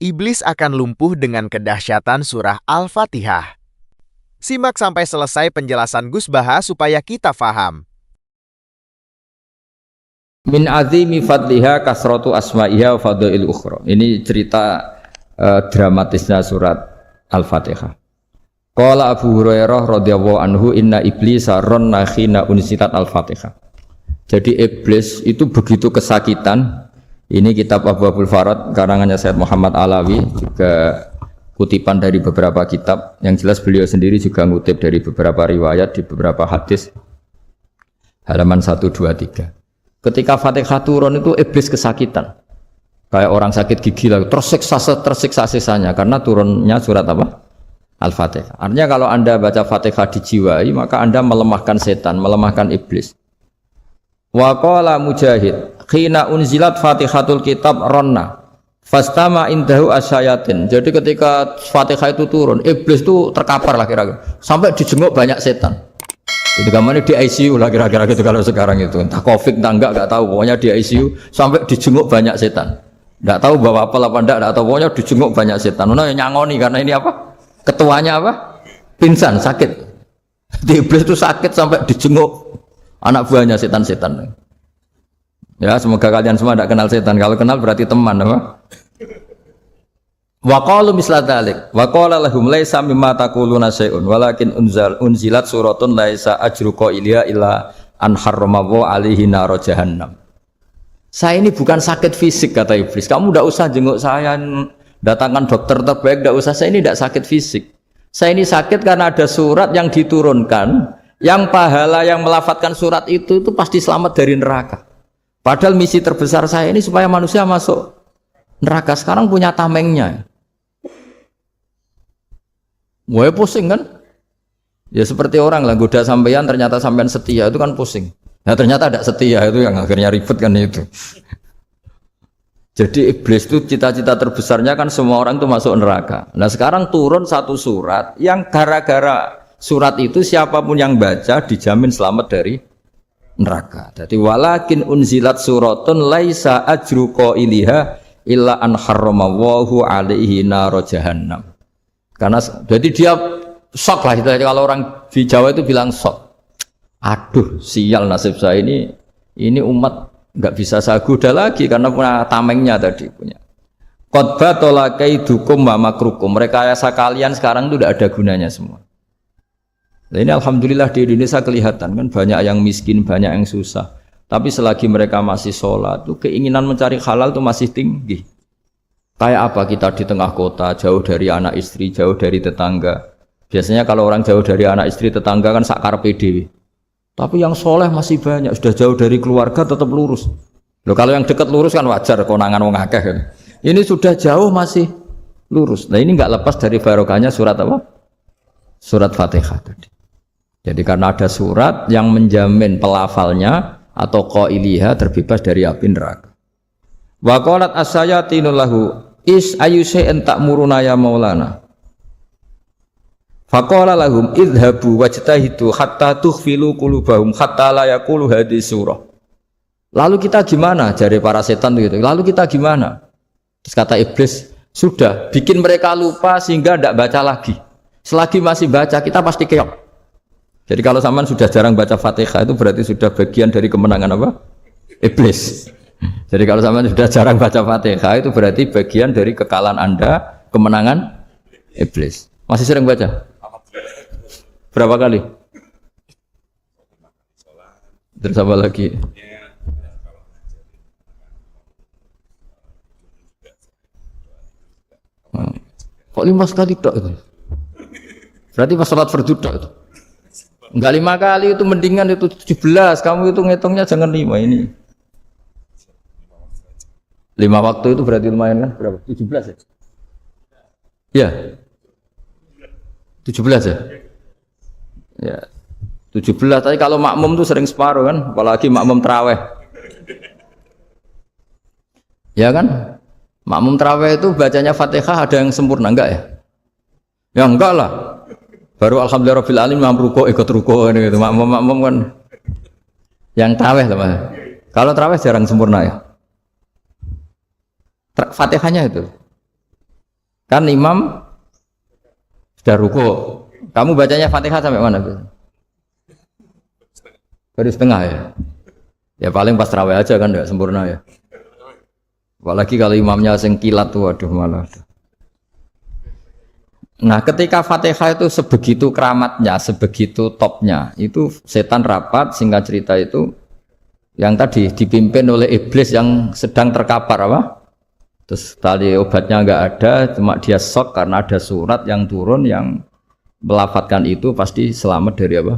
iblis akan lumpuh dengan kedahsyatan surah Al-Fatihah. Simak sampai selesai penjelasan Gus Baha supaya kita faham. Min azimi fadliha kasratu asma'iha wa fadlil ukhra. Ini cerita dramatisnya surat Al-Fatihah. Qala Abu Hurairah radhiyallahu anhu inna iblisa ranna khina unsitat Al-Fatihah. Jadi iblis itu begitu kesakitan. Ini kitab Abwaabul Farad karangannya Syed Muhammad Alawi, juga kutipan dari beberapa kitab. Yang jelas beliau sendiri juga ngutip dari beberapa riwayat di beberapa hadis. Halaman 1, 2, 3. Ketika Fatihah turun itu iblis kesakitan. Kayak orang sakit gigi lah, tersiksa sisanya karena turunnya surat apa? Al-Fatihah. Artinya kalau Anda baca Fatihah dijiwai, maka Anda melemahkan setan, melemahkan iblis. Wa qala Mujahid, khina unzilat Fatihatul kitab ronna fastama indahu asyayatin. Jadi ketika Fatihah itu turun, iblis itu terkapar lah kira-kira. Sampai dijenguk banyak setan. Jadi kemana di ICU lah kira-kira gitu kalau sekarang itu. Entah COVID entah enggak tahu. Pokoknya di ICU sampai dijenguk banyak setan. Enggak tahu bawa apa enggak tahu. Pokoknya dijenguk banyak setan. Nah nyangoni karena ini apa? Ketuanya apa? Pingsan, sakit. Di iblis itu sakit sampai dijenguk anak buahnya setan-setan. Ya, semoga kalian semua tidak kenal setan. Kalau kenal berarti teman, apa? Wa qalu misla dzalik. Wa qala lahum laisa mimma taquluna syai'un walakin unzilat suratun laisa ajru qailiha illa an harramahu alaihi nar jahannam. Saya ini bukan sakit fisik kata iblis. Kamu tidak usah jenguk saya, datangkan dokter terbaik, tidak usah. Saya ini tidak sakit fisik. Saya ini sakit karena ada surat yang diturunkan, yang pahala yang melafatkan surat itu pasti selamat dari neraka. Padahal misi terbesar saya ini supaya manusia masuk neraka. Sekarang punya tamengnya. Wah pusing kan? Ya seperti orang lah, goda sampean ternyata sampean setia, itu kan pusing. Nah ternyata tidak setia, itu yang akhirnya ribet kan itu. Jadi iblis itu cita-cita terbesarnya kan semua orang itu masuk neraka. Nah sekarang turun satu surat yang gara-gara surat itu siapapun yang baca dijamin selamat dari neraka. Jadi walakin unzilat suratun laisa ajru qailiha illa an harramahu alaihi nar jahannam. Karena jadi dia shock lah itu. Kalau orang di Jawa itu bilang shock. Aduh sial nasib saya ini umat nggak bisa saya goda lagi karena punya tamengnya tadi punya. Qad batala kaidukum wa makrukum. Rekayasa kalian sekarang itu tidak ada gunanya semua. Nah, ini alhamdulillah di Indonesia kelihatan kan banyak yang miskin, banyak yang susah. Tapi selagi mereka masih sholat, tuh keinginan mencari halal itu masih tinggi. Kayak apa kita di tengah kota, jauh dari anak istri, jauh dari tetangga. Biasanya kalau orang jauh dari anak istri, tetangga kan sakar PDW. Tapi yang soleh masih banyak, sudah jauh dari keluarga tetap lurus. Loh kalau yang dekat lurus kan wajar, konangan wong akeh kan. Ini sudah jauh masih lurus. Nah ini nggak lepas dari barokahnya surat apa? Surat Fatihah tadi. Jadi karena ada surat yang menjamin pelafalnya atau qailiha terbebas dari api neraka. Wa qalat as-sayatinu lahu is ayyusai'in ta'muruna ya maulana. Faqala lahum idhabu wajtahidu hatta tukhfilu qulubahum hatta la yaqulu hadhihi surah. Lalu kita gimana? Jari para setan gitu. Lalu kita gimana? Terus kata iblis, sudah bikin mereka lupa sehingga tidak baca lagi. Selagi masih baca kita pasti keok. Jadi kalau sampean sudah jarang baca Fatihah itu berarti sudah bagian dari kemenangan apa? Iblis. Jadi kalau sampean sudah jarang baca Fatihah itu berarti bagian dari kekalahan Anda, kemenangan iblis. Masih sering baca? Berapa kali? Terus apa lagi? Kok 5 kali tok itu? Berarti pas sholat fardu tok itu. Enggak 5 kali itu mendingan itu 17. Kamu itu ngitungnya jangan 5 ini. 5 waktu itu berarti lumayan kan? Berapa? 17 ya? Iya. 17 ya? Ya. 17. Tapi kalau makmum tuh sering separuh kan? Apalagi makmum tarawih. Ya kan? Makmum tarawih itu bacanya Fatihah ada yang sempurna enggak ya? Ya enggak lah. Baru alhamdulillah rabbil alamin mamruko ikut ruko gitu. Makmum kan yang tarawih lah. Kalau tarawih jarang sempurna ya. Fatihahnya itu. Kan imam sudah ruku. Kamu bacanya Fatihah sampai mana? Baru setengah ya. Ya paling pas tarawih aja kan enggak sempurna ya. Apalagi kalau imamnya sing kilat tuh waduh malah. Nah, ketika Fatihah itu sebegitu keramatnya, sebegitu topnya, itu setan rapat, singkat cerita itu yang tadi dipimpin oleh iblis yang sedang terkapar apa? Terus tali obatnya enggak ada, cuma dia shock karena ada surat yang turun yang melafatkan itu pasti selamat dari apa?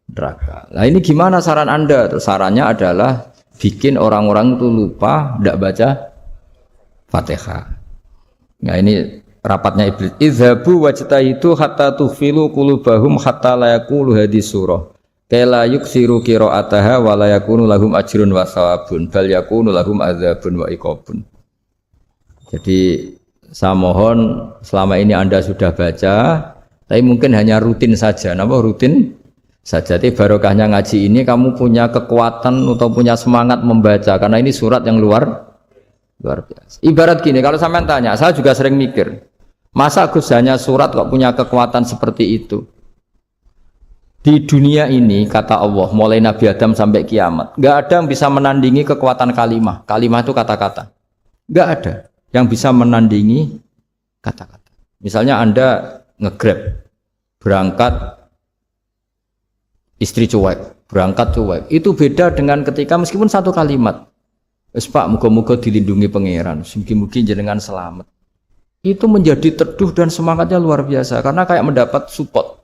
Neraka. Nah, ini gimana saran Anda? Terus sarannya adalah bikin orang-orang itu lupa tidak baca Fatihah. Nah, ini rapatnya iblis. Idzabu wajtahidu hatta tughfilu qulubahum hatta la yaqulu hadis surah. Kala yuksiru qiraataha wa la yakunu lahum ajrun wa thawabun bal yakunu lahum adzabun wa iqabun. Jadi saya mohon selama ini Anda sudah baca, tapi mungkin hanya rutin saja. Napa rutin saja? Jadi barokahnya ngaji ini kamu punya kekuatan atau punya semangat membaca karena ini surat yang luar biasa. Ibarat gini, kalau sampean tanya, saya juga sering mikir, masa Gus hanya surat kok punya kekuatan seperti itu? Di dunia ini, kata Allah, mulai Nabi Adam sampai kiamat, nggak ada yang bisa menandingi kekuatan kalimah. Kalimah itu kata-kata. Nggak ada yang bisa menandingi kata-kata. Misalnya Anda nge-grab, berangkat, istri cuek, berangkat cuek. Itu beda dengan ketika meskipun satu kalimat, wes Pak, muga-muga dilindungi pangeran, mugi-mugi jenengan selamat. Itu menjadi teduh dan semangatnya luar biasa karena kayak mendapat support.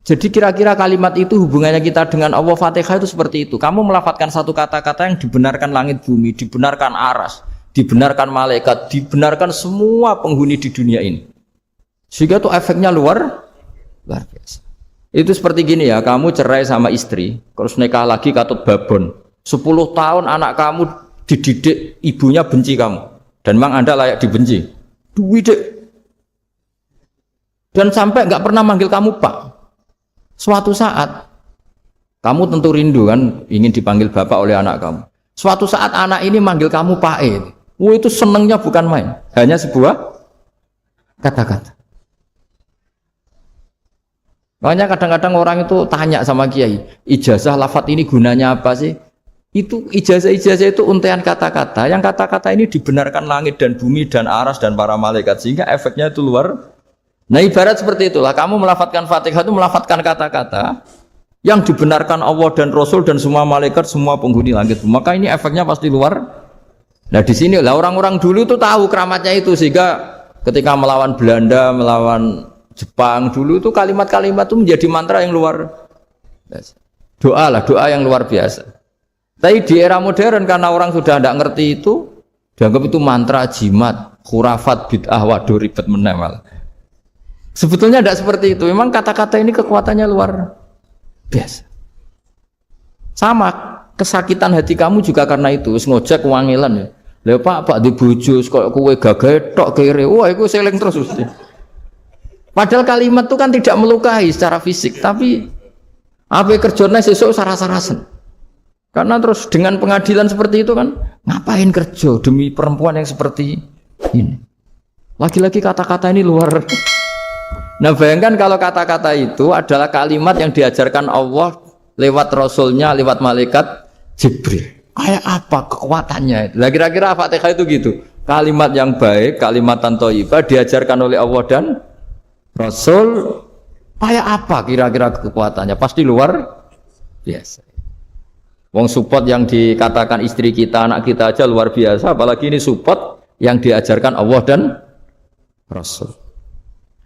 Jadi kira-kira kalimat itu hubungannya kita dengan Allah, Fatihah itu seperti itu. Kamu melafadzkan satu kata-kata yang dibenarkan langit bumi, dibenarkan aras, dibenarkan malaikat, dibenarkan semua penghuni di dunia ini. Sehingga itu efeknya luar biasa. Itu seperti gini ya, kamu cerai sama istri, terus nikah lagi katut babon. 10 tahun anak kamu dididik, ibunya benci kamu. Dan memang Anda layak dibenci. Dididik. Dan sampai nggak pernah manggil kamu Pak. Suatu saat, kamu tentu rindu kan, ingin dipanggil Bapak oleh anak kamu. Suatu saat anak ini manggil kamu Pak E. Itu senengnya bukan main. Hanya sebuah kata-kata. Makanya kadang-kadang orang itu tanya sama kiai, ijazah lafadz ini gunanya apa sih? Itu ijazah-ijazah itu untaian kata-kata. Yang kata-kata ini dibenarkan langit dan bumi dan aras dan para malaikat sehingga efeknya itu luar. Nah ibarat seperti itulah. Kamu melafadzkan Fatihah itu melafadzkan kata-kata yang dibenarkan Allah dan Rasul dan semua malaikat, semua penghuni langit. Maka ini efeknya pasti luar. Nah di sini lah orang-orang dulu itu tahu keramatnya itu sehingga ketika melawan Belanda, melawan Jepang dulu itu kalimat-kalimat itu menjadi mantra yang luar biasa. Doa lah, doa yang luar biasa. Tapi di era modern karena orang sudah tidak ngerti itu, dianggap itu mantra, jimat, khurafat, bid'ah, waduh ribet menemal. Sebetulnya tidak seperti itu. Memang kata-kata ini kekuatannya luar biasa. Sama kesakitan hati kamu juga karena itu. Ngojek wangilan ya. Lha Pak di bojo kok kowe gagah tok kere. Wah, iku seling terus mesti. Padahal kalimat itu kan tidak melukai secara fisik, tapi apa kerjanya sesuk saras-sarasen. Karena terus dengan pengadilan seperti itu kan, ngapain kerja demi perempuan yang seperti ini? Lagi-lagi kata-kata ini luar. Nah bayangkan kalau kata-kata itu adalah kalimat yang diajarkan Allah lewat Rasulnya, lewat malaikat Jibril. Kayak apa kekuatannya itu? Nah kira-kira Fatihah itu gitu. Kalimat yang baik, kalimatan thayyibah diajarkan oleh Allah dan Rasul. Kayak apa kira-kira kekuatannya? Pasti luar biasa. Wong support yang dikatakan istri kita, anak kita aja luar biasa. Apalagi ini support yang diajarkan Allah dan Rasul.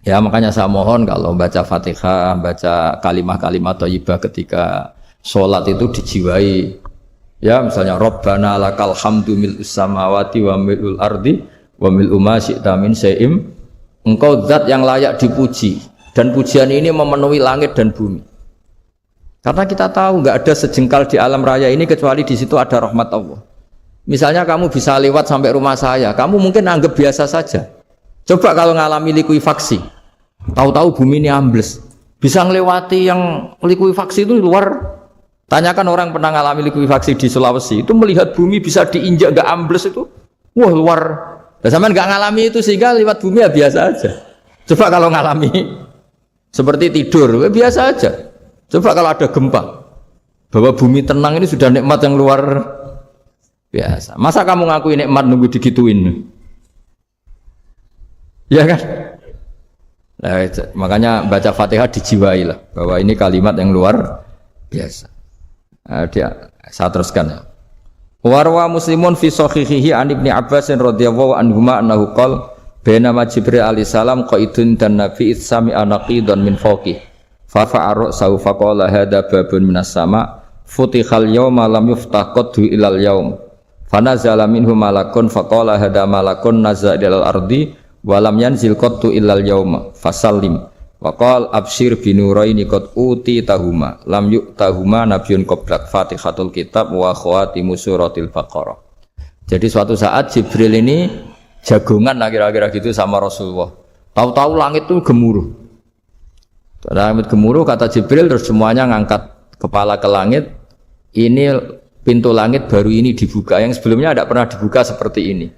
Ya makanya saya mohon kalau baca Fatihah, baca kalimah-kalimah thayyibah ketika sholat itu dijiwai. Ya misalnya Rabbana lakal hamdu mil'us samawati wa mil'ul ardi wa mil'u ma syi'ta min syai'im. Engkau zat yang layak dipuji dan pujian ini memenuhi langit dan bumi. Karena kita tahu nggak ada sejengkal di alam raya ini kecuali di situ ada rahmat Allah. Misalnya kamu bisa lewat sampai rumah saya, kamu mungkin anggap biasa saja. Coba kalau ngalami likuifaksi, tahu-tahu bumi ini ambles, bisa ngelewati yang likuifaksi itu luar. Tanyakan orang pernah ngalami likuifaksi di Sulawesi, itu melihat bumi bisa diinjak nggak ambles itu, wah luar Nah, sampean nggak ngalami itu sehingga lewat bumi ya biasa aja. Coba kalau ngalami seperti tidur, ya biasa aja. Coba kalau ada gempa, bahwa bumi tenang ini sudah nikmat yang luar biasa. Masa kamu ngaku nikmat nunggu digituin? Ya kan? Nah, makanya baca Fatihah dijiwai lah bahwa ini kalimat yang luar biasa. Nah, saya teruskan ya. Warwa Muslimun fi sahihihi an Ibnu Abbas radhiyallahu anhuma annahu qala bainama Jibril alaihi salam qaidun dan Nabi itsami anaqidan min fawqih fa fa'ara saufa qala hadza babun minas sama futihal yauma lam yuftah qaddu ilal yaum fanazala minhu malakun faqala hadza malakun nazala ilal ardi wa lam yanzil qaddu ilal yauma fasallim wa qala absyir binuraini qad uti tahuma lam yu'tahuma nabiyyun qablak Fatihatul kitab wa khawatimu suratil Baqarah. Jadi suatu saat Jibril ini jagongan kira-kira gitu sama Rasulullah. Tahu-tahu langit itu gemuruh. Langit gemuruh kata Jibril terus semuanya ngangkat kepala ke langit. Ini pintu langit baru ini dibuka, yang sebelumnya tidak pernah dibuka seperti ini.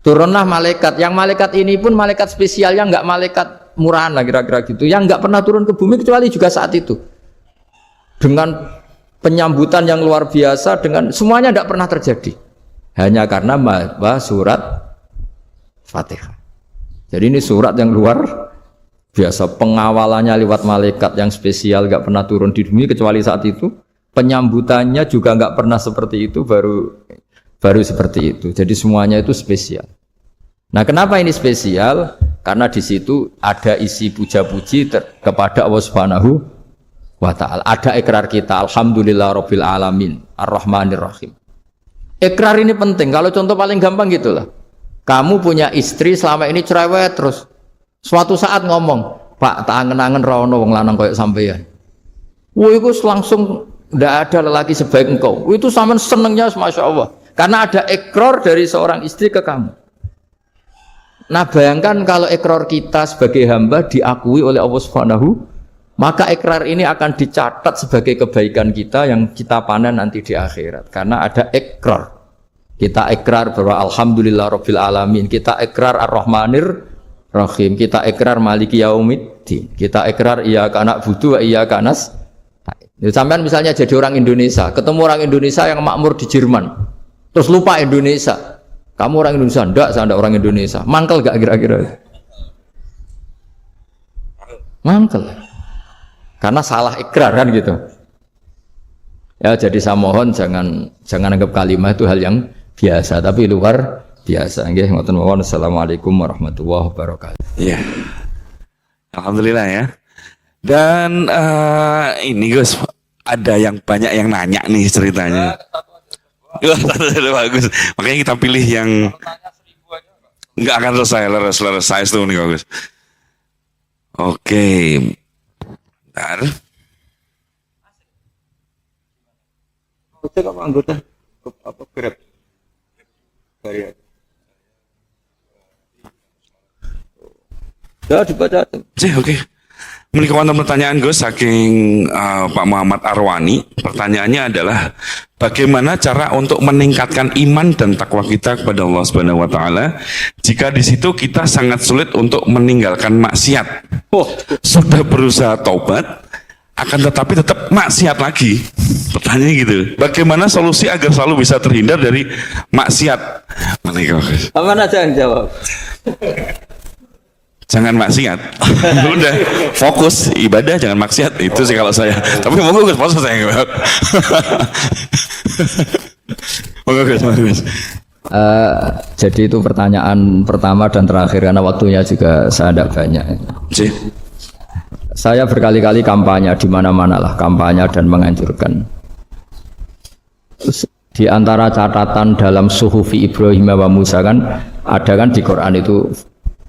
Turunlah malaikat, yang malaikat ini pun malaikat spesial, yang enggak malaikat murahan lah kira-kira gitu, yang enggak pernah turun ke bumi kecuali juga saat itu. Dengan penyambutan yang luar biasa, dengan semuanya tidak pernah terjadi. Hanya karena surat Fatihah. Jadi ini surat yang luar biasa, pengawalannya lewat malaikat yang spesial, enggak pernah turun di bumi kecuali saat itu. Penyambutannya juga enggak pernah seperti itu, baru seperti itu. Jadi semuanya itu spesial. Nah, kenapa ini spesial? Karena di situ ada isi puja-puji kepada Allah Subhanahu wa ta'ala. Ada ikrar kita, alhamdulillahirabbil alamin, arrahmanir rahim. Ikrar ini penting. Kalau contoh paling gampang gitulah. Kamu punya istri selama ini cerewet terus. Suatu saat ngomong, "Pak, tak angen-angen ra ono wong lanang koyo sampeyan." Wah, itu langsung tidak ada lelaki sebaik engkau. Itu sampean senengnya Masya Allah. Karena ada ikrar dari seorang istri ke kamu. Nah, bayangkan kalau ikrar kita sebagai hamba diakui oleh Allah Subhanahu, maka ikrar ini akan dicatat sebagai kebaikan kita yang kita panen nanti di akhirat. Karena ada ikrar. Kita ikrar bahwa alhamdulillahirabbil alamin, kita ikrar ar-rahmanir rahim, kita ikrar maliki yaumiddin, kita ikrar iyyaka na'budu wa iyyaka nasta'in. Sampean misalnya jadi orang Indonesia, ketemu orang Indonesia yang makmur di Jerman. Terus lupa Indonesia. Kamu orang Indonesia? Enggak, saya enggak orang Indonesia. Mangkel gak kira-kira? Mangkel. Karena salah ikrar kan gitu. Ya, jadi saya mohon jangan anggap kalimat itu hal yang biasa, tapi luar biasa. Nggih, ngoten mawon. Assalamualaikum warahmatullahi wabarakatuh. Iya. Alhamdulillah ya. Dan ini Gus, ada yang banyak yang nanya nih ceritanya. Bagus. Makanya kita pilih yang nggak akan selesai tuh nih Gus. Oke. Bentar. Anggota apa Grab? Ya dibaca. Oke. Memiliki wonten pertanyaan Gus saking Pak Muhammad Arwani. Pertanyaannya adalah bagaimana cara untuk meningkatkan iman dan takwa kita kepada Allah Subhanahu wa taala jika di situ kita sangat sulit untuk meninggalkan maksiat. Sudah berusaha taubat akan tetapi tetap maksiat lagi. Pertanyaannya gitu. Bagaimana solusi agar selalu bisa terhindar dari maksiat? Mana aja yang jawab? Jangan maksiat. Udah fokus ibadah, jangan maksiat. Itu sih kalau saya. Tapi monggo Gus, fokus saya. Monggo Gus. Jadi itu pertanyaan pertama dan terakhir karena waktunya juga saya tidak banyak. Saya berkali-kali kampanye di mana-mana lah, kampanye dan menganjurkan. Di antara catatan dalam Suhufi Ibrahim wa Musa kan ada kan di Quran itu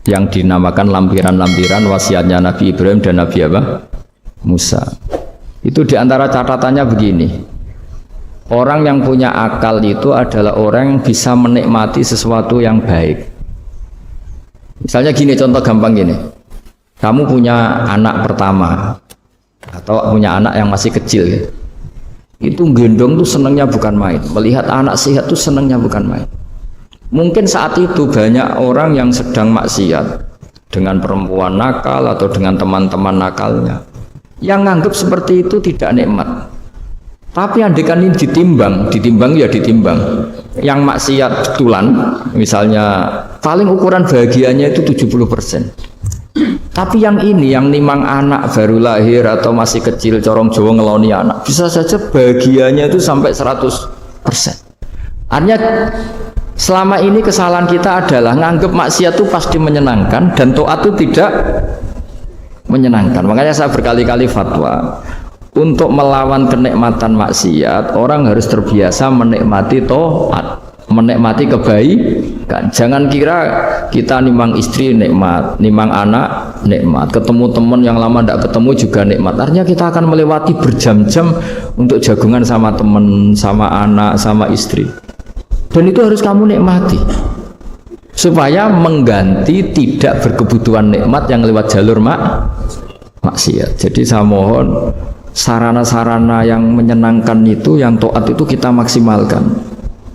yang dinamakan lampiran-lampiran wasiatnya Nabi Ibrahim dan Nabi Musa. Itu diantara catatannya begini, orang yang punya akal itu adalah orang yang bisa menikmati sesuatu yang baik. Misalnya gini, contoh gampang gini, kamu punya anak pertama atau punya anak yang masih kecil, itu gendong tuh senangnya bukan main, melihat anak sehat tuh senangnya bukan main. Mungkin saat itu banyak orang yang sedang maksiat dengan perempuan nakal atau dengan teman-teman nakalnya, yang nganggap seperti itu tidak nikmat. Tapi andekan ini ditimbang ya ditimbang. Yang maksiat betulan, misalnya paling ukuran bahagianya itu 70%. Tapi yang ini, yang nimang anak baru lahir atau masih kecil, corong Jawa ngeloni anak, bisa saja bahagianya itu sampai 100%. Artinya selama ini kesalahan kita adalah nganggap maksiat itu pasti menyenangkan dan taat itu tidak menyenangkan. Makanya saya berkali-kali fatwa, untuk melawan kenikmatan maksiat, orang harus terbiasa menikmati taat, menikmati kebaikan. Jangan kira kita nimang istri nikmat, nimang anak nikmat, ketemu teman yang lama tidak ketemu juga nikmat. Artinya kita akan melewati berjam-jam untuk jagungan sama teman, sama anak, sama istri. Dan itu harus kamu nikmati supaya mengganti tidak berkebutuhan nikmat yang lewat jalur maksiat. Jadi saya mohon sarana-sarana yang menyenangkan itu, yang taat itu kita maksimalkan.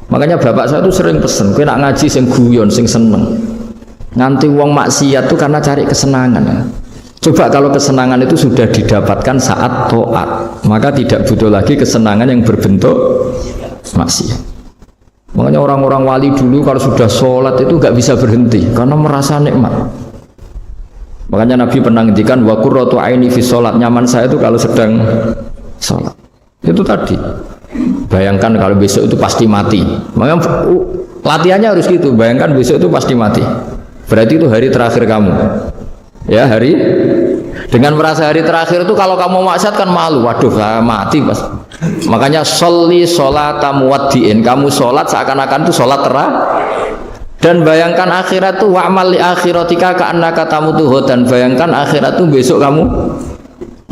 Makanya bapak saya itu sering pesen, kowe nak ngaji sing guyon, sing seneng. Nanti wong maksiat itu karena cari kesenangan. Coba kalau kesenangan itu sudah didapatkan saat taat, maka tidak butuh lagi kesenangan yang berbentuk maksiat. Makanya orang-orang wali dulu kalau sudah sholat itu gak bisa berhenti karena merasa nikmat. Makanya Nabi pernah ngendikan wa qurratu aini fi sholat, nyaman saya itu kalau sedang sholat. Itu tadi. Bayangkan kalau besok itu pasti mati. Makanya latihannya harus gitu. Bayangkan besok itu pasti mati. Berarti itu hari terakhir kamu. Ya, hari dengan merasa hari terakhir itu kalau kamu maksiat kan malu. Waduh, saya mati pas. Makanya sholli sholata muwaddiin. Kamu sholat seakan-akan itu sholat terakhir. Dan bayangkan akhirat itu wa'mal li akhiratika ka'annaka tamutu dan bayangkan akhirat itu besok kamu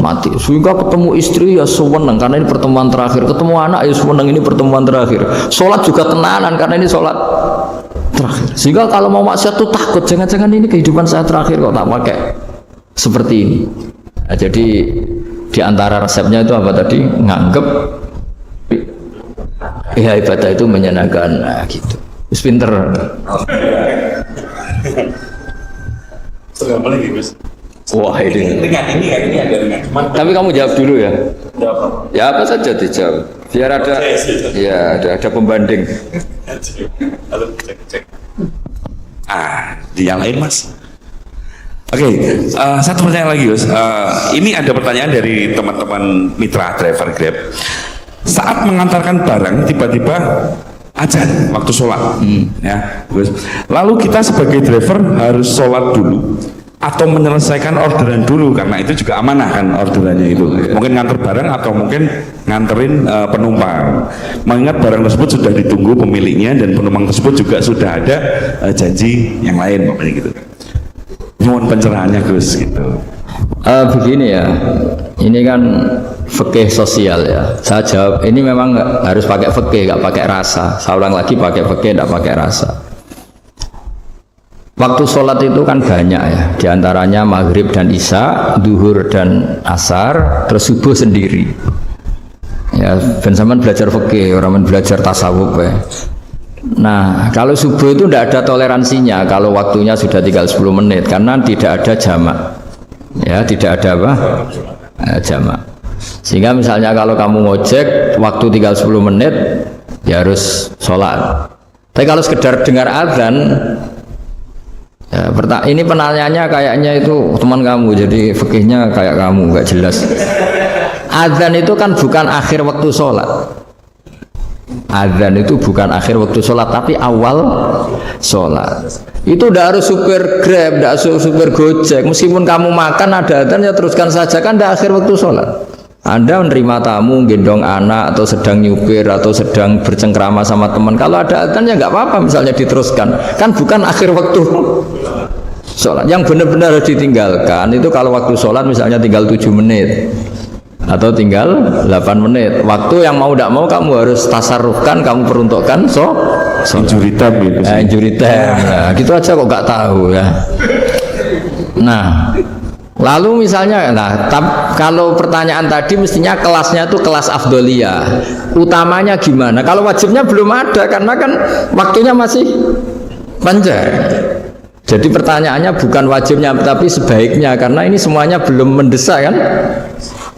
mati. Sehingga ketemu istri ya seneng karena ini pertemuan terakhir, ketemu anak ya seneng ini pertemuan terakhir. Sholat juga tenanan karena ini sholat terakhir. Sehingga kalau mau maksiat tuh takut, jangan-jangan ini kehidupan saya terakhir kok tak pakai seperti ini. Nah, jadi di antara resepnya itu apa tadi? Nganggep ya ibadah itu menyenangkan, nah, gitu. Wis pinter. Apa lagi, Gus? Wah, ini ada dengan. tapi kamu jawab dulu ya. Ya apa saja dijawab. Biar ada ya ada pembanding. Di yang lain, Mas. Oke, satu pertanyaan lagi, Gus. Ini ada pertanyaan dari teman-teman mitra driver Grab. Saat mengantarkan barang tiba-tiba azan waktu sholat, ya, Gus. Lalu kita sebagai driver harus sholat dulu atau menyelesaikan orderan dulu karena itu juga amanah kan orderannya itu. Mungkin nganter barang atau mungkin nganterin penumpang. Mengingat barang tersebut sudah ditunggu pemiliknya dan penumpang tersebut juga sudah ada janji yang lain, makanya gitu. Mohon pencerahannya, Gus, gitu. Begini ya, ini kan fikih sosial ya. Saya jawab, ini memang harus pakai fikih, nggak pakai rasa. Saya ulang lagi, pakai fikih, nggak pakai rasa. Waktu sholat itu kan banyak ya, diantaranya maghrib dan isya, duhur dan asar, terus subuh sendiri. Ya, ben sampean belajar fikih, orang belajar tasawuf ya. Nah, kalau subuh itu tidak ada toleransinya kalau waktunya sudah tinggal 10 menit karena tidak ada jamak. Ya, tidak ada apa? Jamak. Sehingga misalnya kalau kamu ngojek waktu tinggal 10 menit ya harus sholat. Tapi kalau sekedar dengar azan ya, ini penanyanya kayaknya itu teman kamu, jadi fikihnya kayak kamu, nggak jelas. Azan itu kan bukan akhir waktu sholat. Azan itu bukan akhir waktu sholat, tapi awal sholat. Itu udah harus supir Grab, udah harus supir Gojek. Meskipun kamu makan ada azan ya teruskan saja, kan udah akhir waktu sholat. Anda menerima tamu, gendong anak, atau sedang nyupir, atau sedang bercengkrama sama teman. Kalau ada azan ya nggak apa-apa, misalnya diteruskan. Kan bukan akhir waktu sholat. Yang benar-benar harus ditinggalkan itu kalau waktu sholat misalnya tinggal 7 menit. Atau tinggal 8 menit. Waktu yang mau tidak mau kamu harus tasarrufkan, kamu peruntukkan Injury time gitu. Injury time. Nah, gitu aja kok nggak tahu ya. Nah, lalu misalnya, kalau pertanyaan tadi mestinya kelasnya itu kelas afdoliyah. Utamanya gimana? Kalau wajibnya belum ada karena kan waktunya masih panjang. Jadi pertanyaannya bukan wajibnya tapi sebaiknya, karena ini semuanya belum mendesak kan.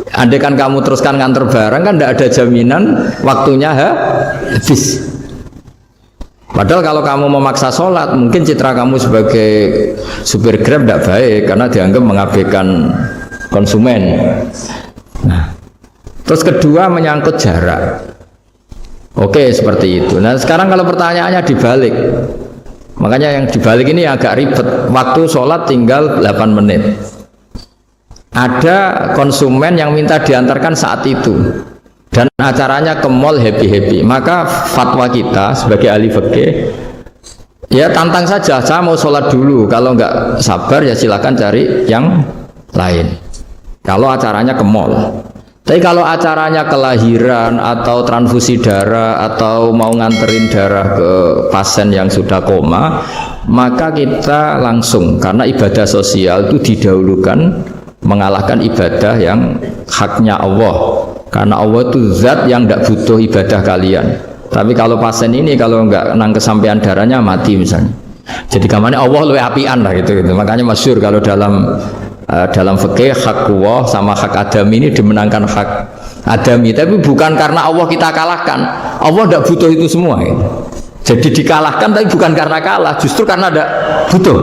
Andai kan kamu teruskan nganter barang kan tidak ada jaminan waktunya habis. Padahal kalau kamu memaksa sholat, mungkin citra kamu sebagai supir Grab tidak baik karena dianggap mengabaikan konsumen. Nah, terus kedua menyangkut jarak. Oke, seperti itu. Nah, sekarang kalau pertanyaannya dibalik, makanya yang dibalik ini agak ribet. Waktu sholat tinggal 8 menit. Ada konsumen yang minta diantarkan saat itu. Dan acaranya ke mall happy-happy, maka fatwa kita sebagai ahli fikih, ya tantang saja, saya mau sholat dulu, kalau nggak sabar ya silakan cari yang lain. Kalau acaranya ke mall, tapi kalau acaranya kelahiran atau transfusi darah atau mau nganterin darah ke pasien yang sudah koma, maka kita langsung, karena ibadah sosial itu didahulukan mengalahkan ibadah yang haknya Allah. Karena Allah itu zat yang tidak butuh ibadah kalian. Tapi kalau pasien ini kalau nggak nang kesampaian darahnya mati misalnya. Jadi kamarnya Allah lebih apian lah gitu. Makanya masyhur kalau dalam fikih hak Allah sama hak adami ini dimenangkan hak adami. Tapi bukan karena Allah kita kalahkan. Allah tidak butuh itu semua. Gitu. Jadi dikalahkan tapi bukan karena kalah, justru karena tidak butuh.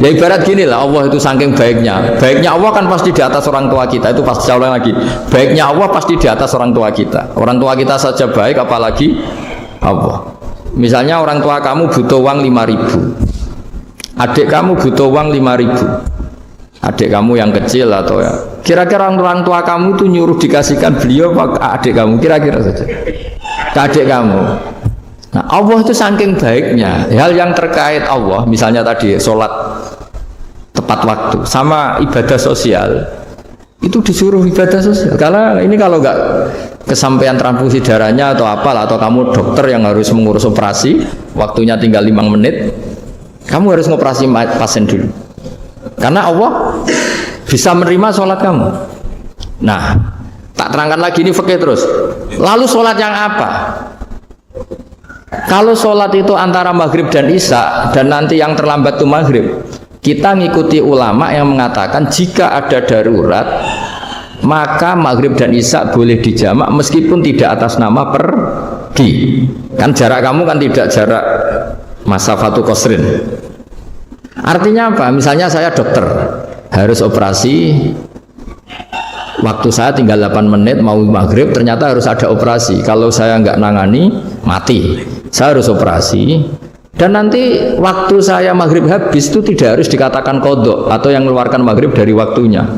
Ya ibarat gini lah, Allah itu saking baiknya. Baiknya Allah kan pasti di atas orang tua kita. Itu pasti saya ulang lagi. Baiknya Allah pasti di atas orang tua kita. Orang tua kita saja baik, apalagi Allah. Misalnya orang tua kamu butuh uang 5.000. Adik kamu butuh uang 5.000. Adik kamu yang kecil atau ya. Kira-kira orang tua kamu itu nyuruh dikasihkan beliau apa adik kamu? Kira-kira saja. Ke adik kamu. Nah, Allah itu saking baiknya. Hal yang terkait Allah, misalnya tadi sholat tepat waktu, sama ibadah sosial, itu disuruh ibadah sosial. Karena ini kalau nggak kesampaian transfusi darahnya atau apalah, atau kamu dokter yang harus mengurus operasi, waktunya tinggal 5 menit, kamu harus ngoperasi pasien dulu. Karena Allah bisa menerima sholat kamu. Nah, tak terangkan lagi ini fikih terus. Lalu sholat yang apa? Kalau sholat itu antara maghrib dan isya, dan nanti yang terlambat itu maghrib, kita ngikuti ulama yang mengatakan jika ada darurat, maka maghrib dan isya boleh dijamak meskipun tidak atas nama pergi. Kan jarak kamu kan tidak jarak masafatu qasrin. Artinya apa? Misalnya saya dokter, harus operasi, waktu saya tinggal 8 menit mau maghrib, ternyata harus ada operasi. Kalau saya nggak nangani, mati. Saya harus operasi. Dan nanti waktu saya maghrib habis itu tidak harus dikatakan qadha atau yang mengeluarkan maghrib dari waktunya.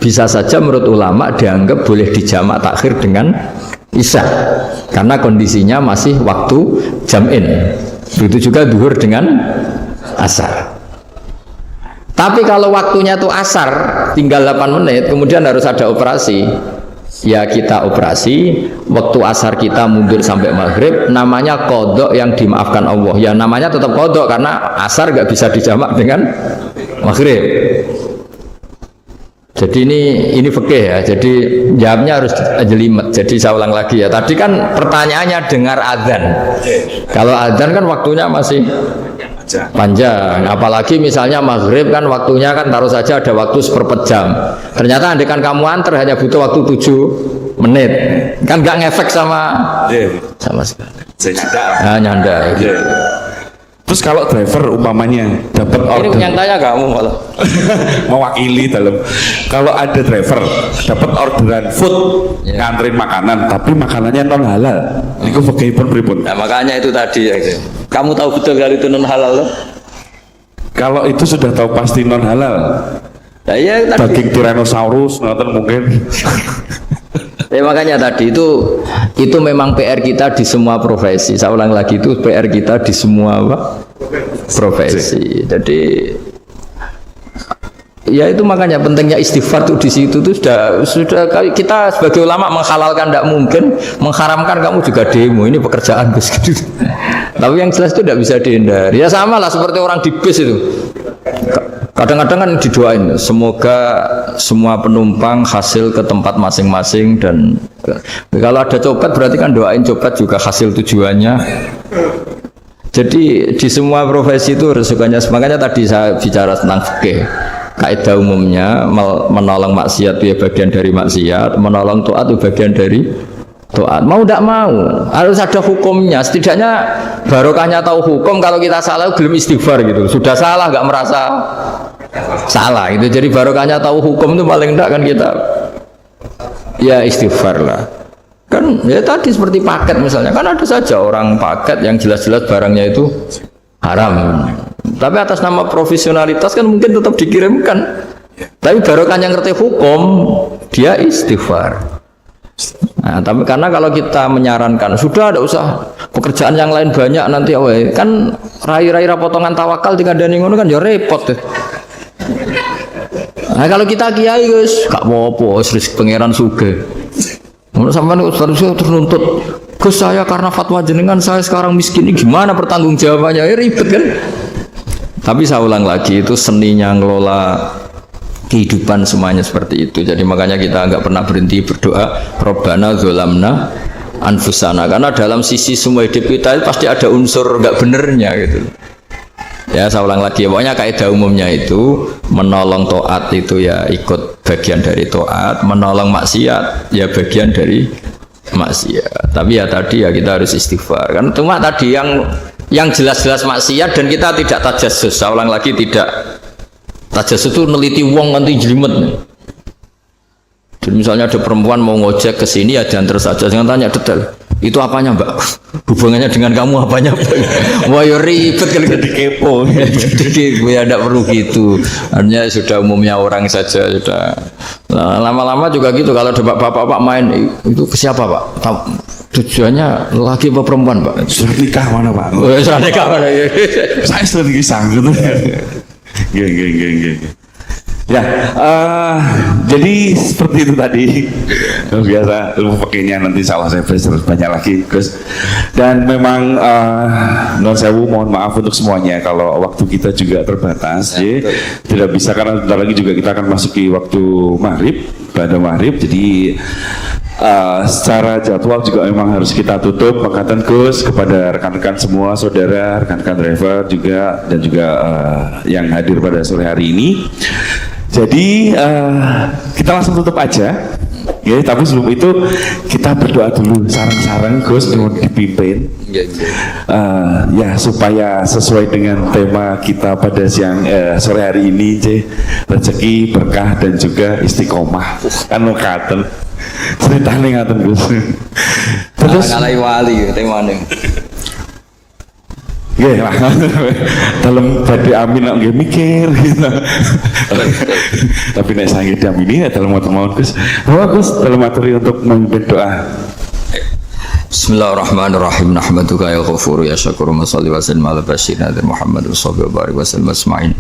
Bisa saja menurut ulama dianggap boleh dijamak takhir dengan isya. Karena kondisinya masih waktu jam'in. Begitu juga duhur dengan asar. Tapi kalau waktunya itu asar, tinggal 8 menit, kemudian harus ada operasi, ya kita operasi, waktu asar kita mundur sampai maghrib, namanya qadha yang dimaafkan Allah. Ya namanya tetap qadha karena asar nggak bisa dijamak dengan maghrib. Jadi ini fikih ya, jadi jawabnya harus jelimet. Jadi saya ulang lagi ya, tadi kan pertanyaannya dengar adzan. Kalau adzan kan waktunya masih panjang, apalagi misalnya maghrib kan waktunya kan taruh saja ada waktu seperempat jam. Ternyata andekan kamu antar hanya butuh waktu 7 menit, kan nggak ngefek sama sekali. Saya nyanda. Gitu. Terus kalau driver umpamanya dapat order, ini yang tanya kamu malah mewakili dalam, kalau ada driver dapat orderan food, nganterin makanan, tapi makanannya non halal, itu fakihipun pripun? Nah, makanya itu tadi ya. Kamu tahu betul kalau itu non halal loh? Kalau itu sudah tahu pasti non halal. Nah, ya, daging Tyrannosaurus, nonton mungkin. Ya makanya tadi itu memang PR kita di semua profesi. Saya ulang lagi, itu PR kita di semua profesi. Jadi ya itu makanya pentingnya istighfar tuh di situ tuh sudah kita sebagai ulama menghalalkan tidak mungkin, mengharamkan kamu juga demo, ini pekerjaan Gus gitu. Tapi yang jelas itu tidak bisa dihindari. Ya sama lah seperti orang di bis itu. Kadang-kadang kan didoain semoga semua penumpang hasil ke tempat masing-masing, dan kalau ada copet berarti kan doain copet juga hasil tujuannya. Jadi di semua profesi itu resikonya, makanya tadi saya bicara tentang fikih. Kaidah umumnya menolong maksiat itu ya bagian dari maksiat, menolong taat itu bagian dari taat. Mau tidak mau harus ada hukumnya. Setidaknya barokahnya tahu hukum. Kalau kita salah belum istighfar gitu. Sudah salah nggak merasa salah itu. Jadi barokahnya tahu hukum itu paling tidak kan kita ya istighfar lah. Kan ya tadi seperti paket misalnya, kan ada saja orang paket yang jelas-jelas barangnya itu haram, tapi atas nama profesionalitas kan mungkin tetap dikirimkan, tapi barokah yang ngerti hukum dia istighfar. Nah, tapi karena kalau kita menyarankan sudah ada usah pekerjaan yang lain banyak nanti kan rai-rai potongan tawakal tinggal dani ngono kan ya repot deh. Nah, kalau kita kiai guys gak apa-apa wis pangeran sugih. Menurut sampean terus nuntut Gus saya karena fatwa jenengan saya sekarang miskin ini gimana pertanggungjawabannya? Ya ribet kan? Tapi saya ulang lagi itu seninya ngelola kehidupan semuanya seperti itu. Jadi makanya kita nggak pernah berhenti berdoa Rabbana dzolamna anfusana, karena dalam sisi semua hidup kita itu pasti ada unsur nggak benernya gitu. Ya saya ulang lagi, pokoknya kaidah umumnya itu menolong taat itu ya ikut bagian dari taat, menolong maksiat ya bagian dari maksiat. Tapi ya tadi ya kita harus istighfar. Kan cuma tadi yang jelas-jelas maksiat dan kita tidak tajassus. Saya ulang lagi, tidak tajassus itu neliti wong nanti jelimet. Jadi misalnya ada perempuan mau ngojek ke sini ya diantar saja, jangan tanya detail. Itu apanya mbak? Hubungannya dengan kamu apanya mbak? Wah ya ribet kalau jadi kepo. Jadi ya tidak perlu gitu. Artinya sudah umumnya orang saja sudah. Nah, lama-lama juga gitu. Kalau ada bapak-bapak main itu ke siapa pak? Tujuannya laki apa perempuan pak? Sudah nikah mana pak? Sudah nikah mana? Saya sudah nikah gitu. Geng. Ya, jadi seperti itu tadi. Biasa ilmu pakainya nanti salah saya terus banyak lagi Gus. Dan memang non sewu mohon maaf untuk semuanya kalau waktu kita juga terbatas ya. Tidak bisa karena bentar lagi juga kita akan masuki waktu maghrib, pada maghrib. Jadi secara jadwal juga memang harus kita tutup. Makatan Gus kepada rekan-rekan semua, saudara, rekan-rekan driver juga dan juga yang hadir pada sore hari ini. Jadi kita langsung tutup aja, ya. Tapi sebelum itu kita berdoa dulu, sarang-sarang Gus mau dipimpin, ya supaya sesuai dengan tema kita pada siang sore hari ini, rezeki, berkah dan juga istiqomah. Kan katen, ceritanya ngaten Gus. Terus ngalai wali temane. Nggih lah. Dalam badhe amin nek nggih mikir gitu. Tapi nek sange diamini nek dalam matur Gus. Gus dalam materi untuk memimpin doa. Bismillahirrahmanirrahim. Nahmaduka ya ghafuru ya syakuru masalli wa sallim ala basyirina Muhammad wa sahbihi wa barik wa sallim asma'in.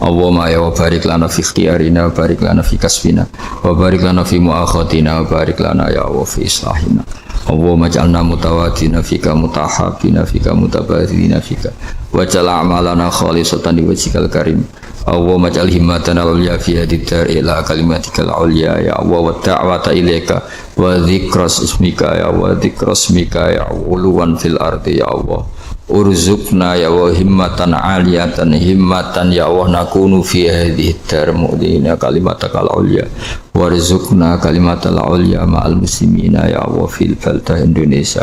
Allahumma ya wa barik lana fi ikhtiyarina wa barik lana fi kasbina wa barik lana fi mu'akhatina wa barik lana ya wa fi islahina. Allahumma ja'alna mutawadina fika mutahabina fika mutabadina fika waj'al a'malana khalisatan liwajhikal karim. Allahumma ja'al himmatana al-ulya fi hadid dar ila kalimatikal ulya ya Allah, wa da'wata ilaika wa dzikras ismika ya wa dzikras ismika ya uluwan fil ardi ya Allah. Urzuqna ya wa himmatan aliyatan himmatan ya Allah nakunu fi hadhihi dar mu'dina kalimatakal ulya warzuqna kalimatal ulya ma'al muslimina ya Allah fil baldah Indonesia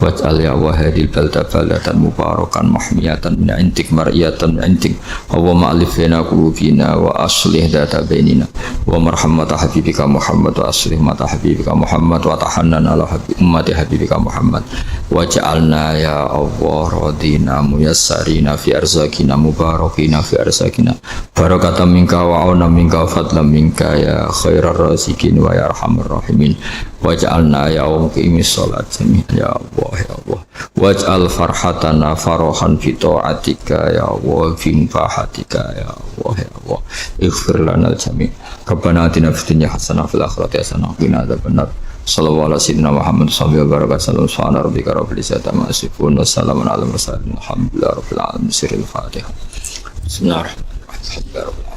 waj'al ya Allah hadil baldah baldatan mubarakan mahmiyatan min intik mar'iyatan min intik wa ma'alif baina qulubina wa aslih data bainina wa marhamata habibika Muhammad wa aslih mata habibika Muhammad wa tahannan ala ummati habibika Muhammad waj'alna ya Allah radina muyassarina fi arzakina mubarakina fi arzakina barakatan minka wa auna minka wa fadlan minka ya khairar razikin wa ya arhamar rahimin waj'alna ya muqimis salat jami'an ya Allah ya Allah waj'al farhatana farahan fi ta'atika ya Allah fi mubahatika ya Allah ya Allah ighfir lana al-jami' rabbana atina fid dunya hasanah fil akhirati hasanah wa qina adzabannar. Sallallahu alaihi wasallam Muhammad sallallahu alaihi wasallam subhana rabbika rabbil izzati amma yasifun wa salamun alal mursalin alhamdulillahi rabbil alamin. Sirrul Fatihah. Bismillahirrahmanirrahim.